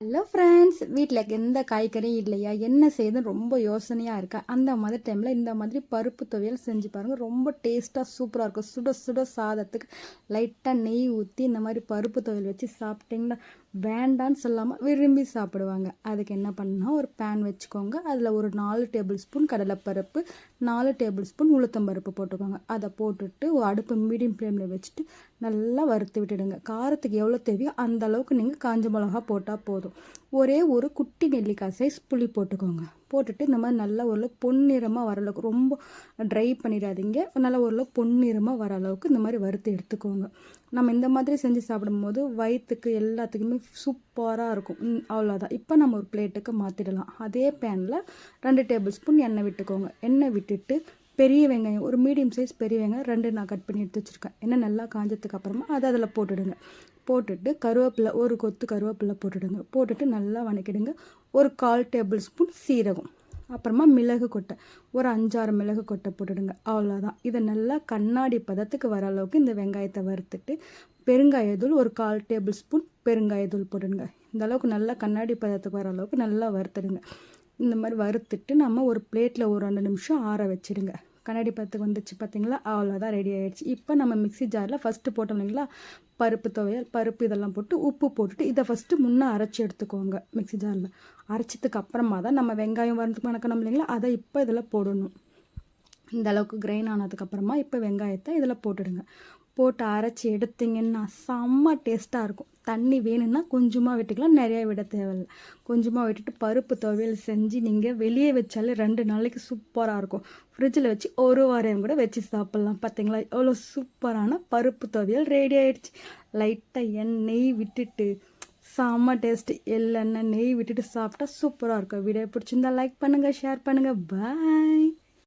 Hello friends, வீட்டில் எந்த காய்கறியும் இல்லையா, என்ன செய்யுதுன்னு ரொம்ப யோசனையாக இருக்கா? அந்த மாதிரி டைமில் இந்த மாதிரி பருப்பு துவையல் செஞ்சு பாருங்கள். ரொம்ப டேஸ்ட்டாக சூப்பராக இருக்கும். சுட சுட சாதத்துக்கு லைட்டாக நெய் ஊற்றி இந்த மாதிரி பருப்பு துவையல் வச்சு சாப்பிட்டிங்கன்னா வேண்டான்னு சொல்லாமல் விரும்பி சாப்பிடுவாங்க. அதுக்கு என்ன பண்ணால் ஒரு பேன் வச்சுக்கோங்க. அதில் ஒரு 4 டேபிள் ஸ்பூன் கடலைப்பருப்பு, 4 டேபிள் ஸ்பூன் உளுத்தம்பருப்பு போட்டுக்கோங்க. அதை போட்டுட்டு அடுப்பு மீடியம் ஃப்ளேமில் வச்சுட்டு நல்லா வறுத்து விட்டுடுங்க. காரத்துக்கு எவ்வளோ தேவையோ அந்த அளவுக்கு நீங்கள் காஞ்ச மிளகா போட்டால் போதும். ஒரே ஒரு குட்டி நெல்லிக்காய் சைஸ் புளி போட்டுக்கோங்க. போட்டுட்டு இந்த மாதிரி நல்லா ஓரளவு பொன்னிறமாக வர அளவுக்கு, ரொம்ப ட்ரை பண்ணிடாதீங்க, நல்லா ஓரளவு பொன்னிறமாக வர அளவுக்கு இந்த மாதிரி வறுத்து எடுத்துக்கோங்க. நம்ம இந்த மாதிரி செஞ்சு சாப்பிடும்போது வயிற்றுக்கு எல்லாத்துக்குமே சூப்பராக இருக்கும். அவ்வளோதான். இப்போ நம்ம ஒரு பிளேட்டுக்கு மாற்றிடலாம். அதே பேனில் 2 டேபிள் ஸ்பூன் எண்ணெய் விட்டுக்கோங்க. எண்ணெய் விட்டுட்டு பெரிய வெங்காயம், ஒரு மீடியம் சைஸ் பெரிய வெங்காயம் 2 நான் கட் பண்ணி எடுத்து வச்சுருக்கேன். எண்ணெய் நல்லா காஞ்சதுக்கு அப்புறமா அதை அதில் போட்டுடுங்க. போட்டுட்டு கருவேப்பிலை, ஒரு கொத்து கருவேப்பிலை போட்டுடுங்க. போட்டுட்டு நல்லா வதக்கிடுங்க. ஒரு 1/4 டேபிள் ஸ்பூன் சீரகம், அப்புறமா மிளகு கொட்டை, ஒரு 5-6 மிளகு கொட்டை போட்டுடுங்க. அவ்வளோதான். இதை நல்லா கண்ணாடி பதத்துக்கு வர அளவுக்கு இந்த வெங்காயத்தை வறுத்துட்டு பெருங்காயத்தூள் ஒரு 1/4 டேபிள் ஸ்பூன் பெருங்காயத்தூள் போட்டுடுங்க. இந்த அளவுக்கு நல்லா கண்ணாடி பதத்துக்கு வர அளவுக்கு நல்லா வறுத்துடுங்க. இந்த மாதிரி வறுத்துட்டு நம்ம ஒரு பிளேட்டில் ஒரு 2 நிமிஷம் ஆற வச்சுடுங்க. கண்ணாடி பதத்துக்கு வந்துச்சு பார்த்தீங்களா? அவ்வளோதான், ரெடி ஆகிடுச்சு. இப்போ நம்ம மிக்ஸி ஜாரில் ஃபஸ்ட்டு போட்டோம் இல்லைங்களா, பருப்பு துவையல், பருப்பு இதெல்லாம் போட்டு உப்பு போட்டுட்டு இதை ஃபஸ்ட்டு முன்னே அரைச்சி எடுத்துக்கோங்க. மிக்ஸி ஜாரில் அரைச்சதுக்கு அப்புறமா தான் நம்ம வெங்காயம் வணக்கணும் இல்லைங்களா, அதை இப்போ இதில் போடணும். இந்த அளவுக்கு கிரைண்ட் ஆனதுக்கப்புறமா இப்போ வெங்காயத்தை இதில் போட்டுடுங்க. போட்டு அரைச்சி எடுத்திங்கன்னா செம்ம டேஸ்ட்டாக இருக்கும். தண்ணி வேணும்னா கொஞ்சமாக விட்டுக்கலாம், நிறையா விட தேவையில்லை. கொஞ்சமாக விட்டுட்டு பருப்பு துவையல் செஞ்சு நீங்கள் வெளியே வச்சாலே 2 நாளைக்கு சூப்பராக இருக்கும். ஃப்ரிட்ஜில் வச்சு ஒரு வாரம் கூட வச்சு சாப்பிட்லாம். பார்த்தீங்களா, எவ்வளோ சூப்பரான பருப்பு துவையல் ரெடி ஆகிடுச்சு. லைட்டாக நெய் விட்டுட்டு செம்ம டேஸ்ட்டு. எள்ளெண்ணெய் நெய் விட்டுட்டு சாப்பிட்டா சூப்பராக இருக்கும். வீடியோ பிடிச்சிருந்தா லைக் பண்ணுங்கள், ஷேர் பண்ணுங்கள். பாய்.